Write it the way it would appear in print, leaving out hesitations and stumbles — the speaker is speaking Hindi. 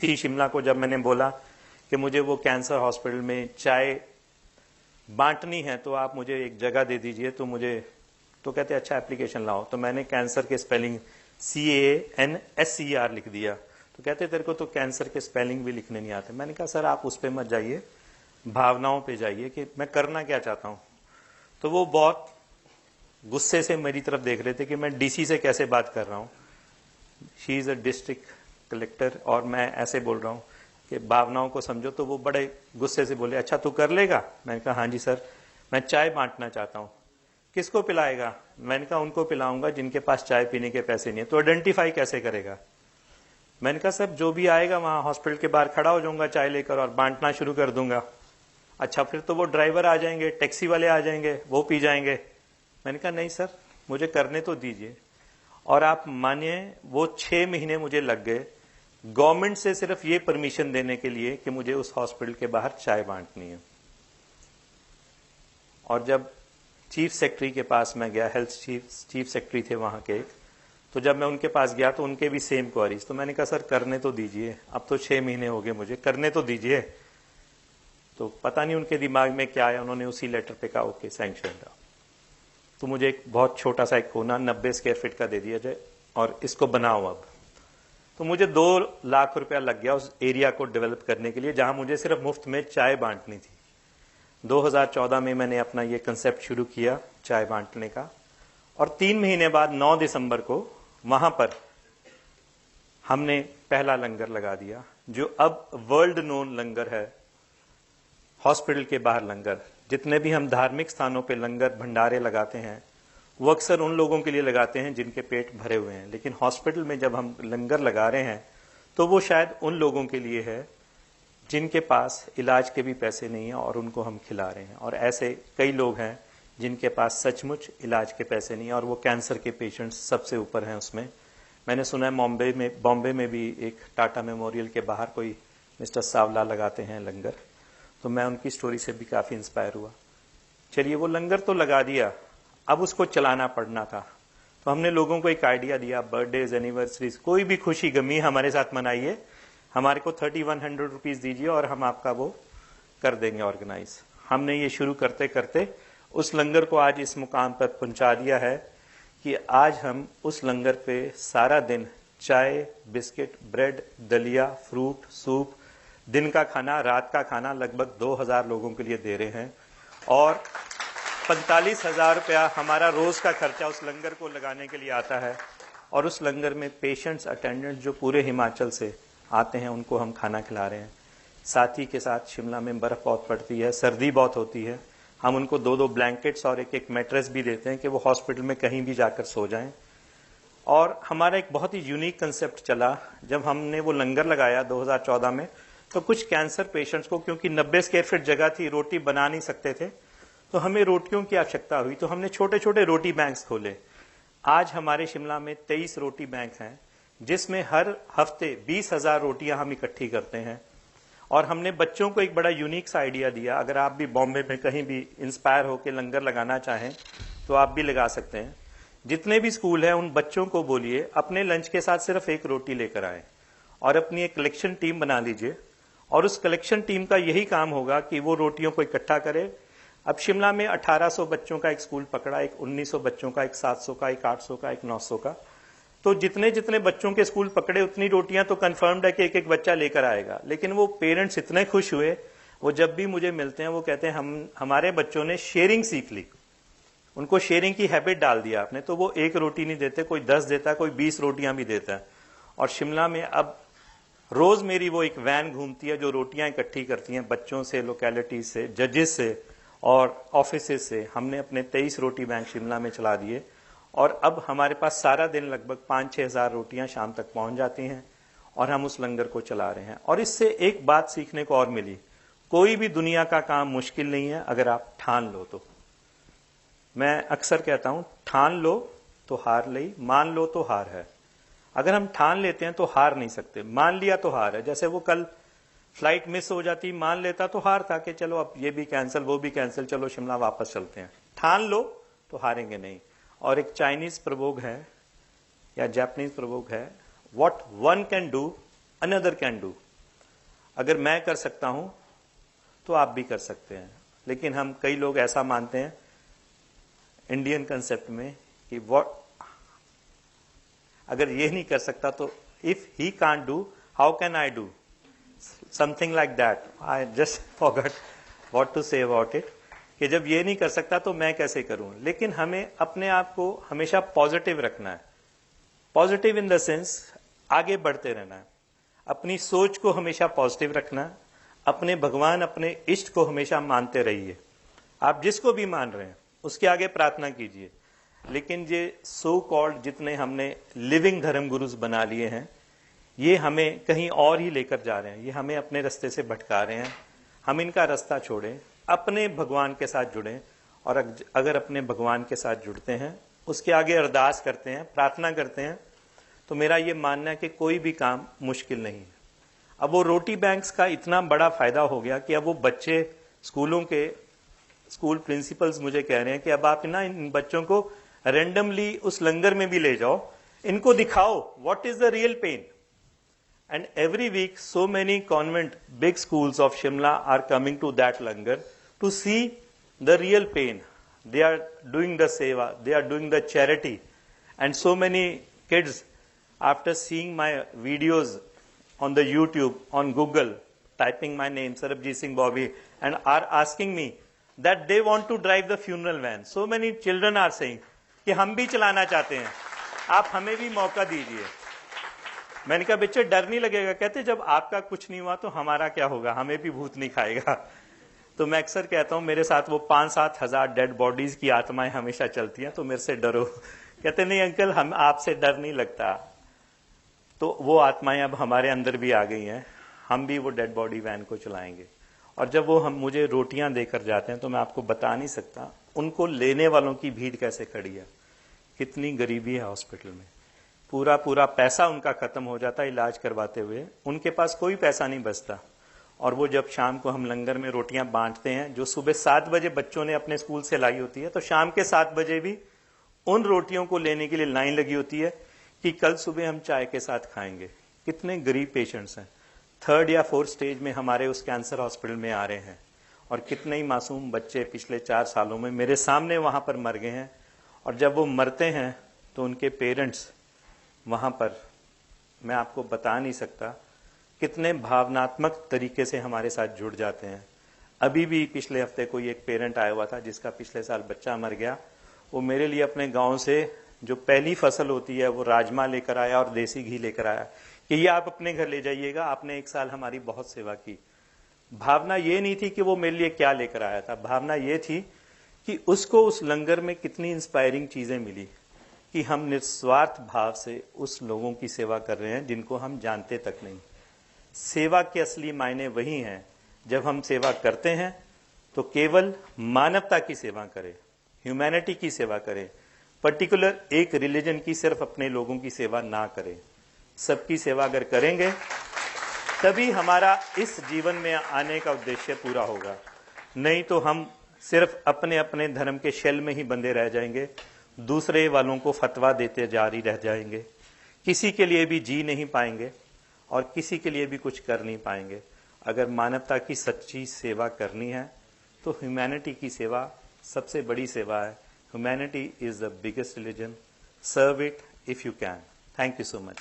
थी शिमला को जब मैंने बोला कि मुझे वो कैंसर हॉस्पिटल में चाय बांटनी है तो आप मुझे एक जगह दे दीजिए, तो कहते अच्छा एप्लीकेशन लाओ। तो मैंने कैंसर के स्पेलिंग CANSER लिख दिया। तो कहते तेरे को तो कैंसर के स्पेलिंग भी लिखने नहीं आते। मैंने कहा सर आप उस पर मत जाइए, भावनाओं पे जाइए कि मैं करना क्या चाहता हूं। तो वो बहुत गुस्से से मेरी तरफ देख रहे थे कि मैं DC से कैसे बात कर रहा हूं। She is a district collector और मैं ऐसे बोल रहा हूं कि भावनाओं को समझो। तो वो बड़े गुस्से से बोले अच्छा तू कर लेगा। मैंने कहा हाँ जी सर, मैं चाय बांटना चाहता हूं। किसको पिलाएगा? मैंने कहा उनको पिलाऊंगा जिनके पास चाय पीने के पैसे नहीं है। तो आइडेंटिफाई कैसे करेगा? मैंने कहा सर जो भी आएगा वहां हॉस्पिटल के बाहर खड़ा हो जाऊंगा चाय लेकर और बांटना शुरू कर दूंगा। अच्छा फिर तो वो ड्राइवर आ जाएंगे, टैक्सी वाले आ जाएंगे, वो पी जाएंगे। मैंने कहा नहीं सर मुझे करने तो दीजिए। और आप मानिए वो 6 महीने मुझे लग गए गवर्नमेंट से सिर्फ ये परमिशन देने के लिए कि मुझे उस हॉस्पिटल के बाहर चाय बांटनी है। और जब चीफ सेक्रेटरी के पास मैं गया, हेल्थ चीफ सेक्रेटरी थे वहां के, तो जब मैं उनके पास गया तो उनके भी सेम क्वारीज। तो मैंने कहा सर करने तो दीजिए, अब तो 6 महीने हो गए मुझे, करने तो दीजिए। तो पता नहीं उनके दिमाग में क्या आया, उन्होंने उसी लेटर पे कहा ओके सैंक्शन। तो मुझे एक बहुत छोटा सा एक कोना 90 स्क्वायर फीट का दे दिया जाए और इसको बनाओ अब। तो मुझे 2 लाख रुपया लग गया उस एरिया को डेवलप करने के लिए जहां मुझे सिर्फ मुफ्त में चाय बांटनी थी। 2014 में मैंने अपना ये कंसेप्ट शुरू किया चाय बांटने का। और 3 महीने बाद 9 दिसंबर को वहां पर हमने पहला लंगर लगा दिया, जो अब वर्ल्ड नोन लंगर है। हॉस्पिटल के बाहर लंगर, जितने भी हम धार्मिक स्थानों पे लंगर भंडारे लगाते हैं वो अक्सर उन लोगों के लिए लगाते हैं जिनके पेट भरे हुए हैं, लेकिन हॉस्पिटल में जब हम लंगर लगा रहे हैं तो वो शायद उन लोगों के लिए है जिनके पास इलाज के भी पैसे नहीं है और उनको हम खिला रहे हैं। और ऐसे कई लोग हैं जिनके पास सचमुच इलाज के पैसे नहीं है और वो कैंसर के पेशेंट्स सबसे ऊपर हैं उसमें। मैंने सुना है बॉम्बे में भी एक टाटा मेमोरियल के बाहर कोई मिस्टर सावला लगाते हैं लंगर। तो मैं उनकी स्टोरी से भी काफी इंस्पायर हुआ। चलिए वो लंगर तो लगा दिया, अब उसको चलाना पड़ना था। तो हमने लोगों को एक आइडिया दिया, बर्थडेज एनिवर्सरीज कोई भी खुशी गमी हमारे साथ मनाइए, हमारे को 3100 रुपीज दीजिए और हम आपका वो कर देंगे ऑर्गेनाइज। हमने ये शुरू करते करते उस लंगर को आज इस मुकाम पर पहुंचा दिया है कि आज हम उस लंगर पे सारा दिन चाय, बिस्किट, ब्रेड, दलिया, फ्रूट, सूप, दिन का खाना, रात का खाना लगभग 2000 लोगों के लिए दे रहे हैं। और 45,000 रुपया हमारा रोज का खर्चा उस लंगर को लगाने के लिए आता है। और उस लंगर में पेशेंट्स, अटेंडेंट्स जो पूरे हिमाचल से आते हैं उनको हम खाना खिला रहे हैं। साथ ही के साथ शिमला में बर्फ बहुत पड़ती है, सर्दी बहुत होती है, हम उनको 2-2 ब्लैंकेट्स और एक मैट्रेस भी देते हैं कि वो हॉस्पिटल में कहीं भी जाकर सो जाएं। और हमारा एक बहुत ही यूनिक कंसेप्ट चला जब हमने वो लंगर लगाया 2014 में। तो कुछ कैंसर पेशेंट्स को, क्योंकि 90 स्क्वायर फीट जगह थी, रोटी बना नहीं सकते थे, तो हमें रोटियों की आवश्यकता हुई। तो हमने छोटे छोटे रोटी बैंक्स खोले। आज हमारे शिमला में 23 रोटी बैंक हैं जिसमें हर हफ्ते 20,000 रोटियां हम इकट्ठी करते हैं। और हमने बच्चों को एक बड़ा यूनिक सा आइडिया दिया, अगर आप भी बॉम्बे में कहीं भी इंस्पायर होकर लंगर लगाना चाहें तो आप भी लगा सकते हैं। जितने भी स्कूल हैं उन बच्चों को बोलिए अपने लंच के साथ सिर्फ एक रोटी लेकर आए और अपनी एक कलेक्शन टीम बना लीजिए। और उस कलेक्शन टीम का यही काम होगा कि वो रोटियों को इकट्ठा करे। अब शिमला में 1800 बच्चों का एक स्कूल पकड़ा, एक 1900 बच्चों का, एक 700 का, एक 800 का, एक 900 का। तो जितने जितने बच्चों के स्कूल पकड़े उतनी रोटियां तो कंफर्म्ड है कि एक एक बच्चा लेकर आएगा। लेकिन वो पेरेंट्स इतने खुश हुए, वो जब भी मुझे मिलते हैं वो कहते हैं हमारे बच्चों ने शेयरिंग सीख ली, उनको शेयरिंग की हैबिट डाल दिया आपने। तो वो एक रोटी नहीं देते, कोई 10 देता है, कोई 20 रोटियां भी देता है। और शिमला में अब रोज मेरी वो एक वैन घूमती है जो रोटियां इकट्ठी करती हैं बच्चों से, लोकेलिटी से, जजेस से और ऑफिसेज से। हमने अपने 23 रोटी बैंक शिमला में चला दिए और अब हमारे पास सारा दिन लगभग 5-6 हजार रोटियां शाम तक पहुंच जाती हैं और हम उस लंगर को चला रहे हैं। और इससे एक बात सीखने को और मिली, कोई भी दुनिया का काम मुश्किल नहीं है अगर आप ठान लो तो। मैं अक्सर कहता हूं ठान लो तो हार लई, मान लो तो हार है। अगर हम ठान लेते हैं तो हार नहीं सकते, मान लिया तो हार है। जैसे वो कल फ्लाइट मिस हो जाती, मान लेता तो हार था कि चलो अब ये भी कैंसिल, वो भी कैंसिल, चलो शिमला वापस चलते हैं। ठान लो तो हारेंगे नहीं। और एक चाइनीज प्रयोग है या जापानीज प्रयोग है, what one can do another can do. अगर मैं कर सकता हूं तो आप भी कर सकते हैं। लेकिन हम कई लोग ऐसा मानते हैं इंडियन कंसेप्ट में कि व्हाट, अगर ये नहीं कर सकता तो if he can't do how can I do, something like that. I just forgot what to say about it, कि जब ये नहीं कर सकता तो मैं कैसे करूं। लेकिन हमें अपने आप को हमेशा पॉजिटिव रखना है। पॉजिटिव इन द सेंस आगे बढ़ते रहना है, अपनी सोच को हमेशा पॉजिटिव रखना है, अपने भगवान अपने इष्ट को हमेशा मानते रहिए। आप जिसको भी मान रहे हैं उसके आगे प्रार्थना कीजिए। लेकिन ये सो कॉल्ड जितने हमने लिविंग धर्म गुरुज बना लिए हैं, ये हमें कहीं और ही लेकर जा रहे हैं, ये हमें अपने रास्ते से भटका रहे हैं। हम इनका रास्ता छोड़ें, अपने भगवान के साथ जुड़ें, और अगर अपने भगवान के साथ जुड़ते हैं, उसके आगे अरदास करते हैं, प्रार्थना करते हैं, तो मेरा ये मानना है कि कोई भी काम मुश्किल नहीं है। अब वो रोटी बैंक्स का इतना बड़ा फायदा हो गया कि अब वो बच्चे स्कूल प्रिंसिपल्स मुझे कह रहे हैं कि अब आप ना इन बच्चों को रेंडमली उस लंगर में भी ले जाओ, इनको दिखाओ what is the real pain. And every week, so many convent, big schools of Shimla are coming to that langar to see the real pain. They are doing the seva, they are doing the charity. And so many kids, after seeing my videos on the YouTube, on Google, typing my name, Sarabjit Singh Bobby, and are asking me that they want to drive the funeral van. So many children are saying कि हम भी चलाना चाहते हैं, आप हमें भी मौका दीजिए। मैंने कहा बच्चे डर नहीं लगेगा? कहते जब आपका कुछ नहीं हुआ तो हमारा क्या होगा, हमें भी भूत नहीं खाएगा। तो मैं अक्सर कहता हूं मेरे साथ वो 5-7 हजार डेड बॉडीज की आत्माएं हमेशा चलती हैं, तो मेरे से डरो। कहते नहीं अंकल, हम आपसे डर नहीं लगता। तो वो आत्माएं अब हमारे अंदर भी आ गई हैं, हम भी वो डेड बॉडी वैन को चलाएंगे। और जब वो हम मुझे रोटियां देकर जाते हैं तो मैं आपको बता नहीं सकता उनको लेने वालों की भीड़ कैसे खड़ी है, कितनी गरीबी है हॉस्पिटल में। पूरा पैसा उनका खत्म हो जाता है इलाज करवाते हुए, उनके पास कोई पैसा नहीं बचता। और वो जब शाम को हम लंगर में रोटियां बांटते हैं, जो सुबह 7 बजे बच्चों ने अपने स्कूल से लाई होती है, तो शाम के 7 बजे भी उन रोटियों को लेने के लिए लाइन लगी होती है कि कल सुबह हम चाय के साथ खाएंगे। कितने गरीब पेशेंट्स हैं, 3rd या 4th स्टेज में हमारे उस कैंसर हॉस्पिटल में आ रहे हैं। और कितने ही मासूम बच्चे पिछले 4 सालों में मेरे सामने वहां पर मर गए हैं। और जब वो मरते हैं तो उनके पेरेंट्स वहां पर, मैं आपको बता नहीं सकता कितने भावनात्मक तरीके से हमारे साथ जुड़ जाते हैं। अभी भी पिछले हफ्ते कोई एक पेरेंट आया हुआ था जिसका पिछले साल बच्चा मर गया। वो मेरे लिए अपने गांव से जो पहली फसल होती है वो राजमा लेकर आया और देसी घी लेकर आया कि ये आप अपने घर ले जाइएगा, आपने 1 साल हमारी बहुत सेवा की। भावना ये नहीं थी कि वो मेरे लिए क्या लेकर आया था, भावना ये थी कि उसको उस लंगर में कितनी इंस्पायरिंग चीजें मिली कि हम निस्वार्थ भाव से उस लोगों की सेवा कर रहे हैं जिनको हम जानते तक नहीं। सेवा के असली मायने वही हैं, जब हम सेवा करते हैं तो केवल मानवता की सेवा करें, ह्यूमैनिटी की सेवा करें। पर्टिकुलर एक रिलीजन की सिर्फ अपने लोगों की सेवा ना करें, सबकी सेवा अगर करेंगे तभी हमारा इस जीवन में आने का उद्देश्य पूरा होगा। नहीं तो हम सिर्फ अपने अपने धर्म के शेल में ही बंधे रह जाएंगे, दूसरे वालों को फतवा देते जारी रह जाएंगे, किसी के लिए भी जी नहीं पाएंगे और किसी के लिए भी कुछ कर नहीं पाएंगे। अगर मानवता की सच्ची सेवा करनी है तो ह्यूमैनिटी की सेवा सबसे बड़ी सेवा है। Humanity is the biggest religion, serve it if you can. Thank you so much.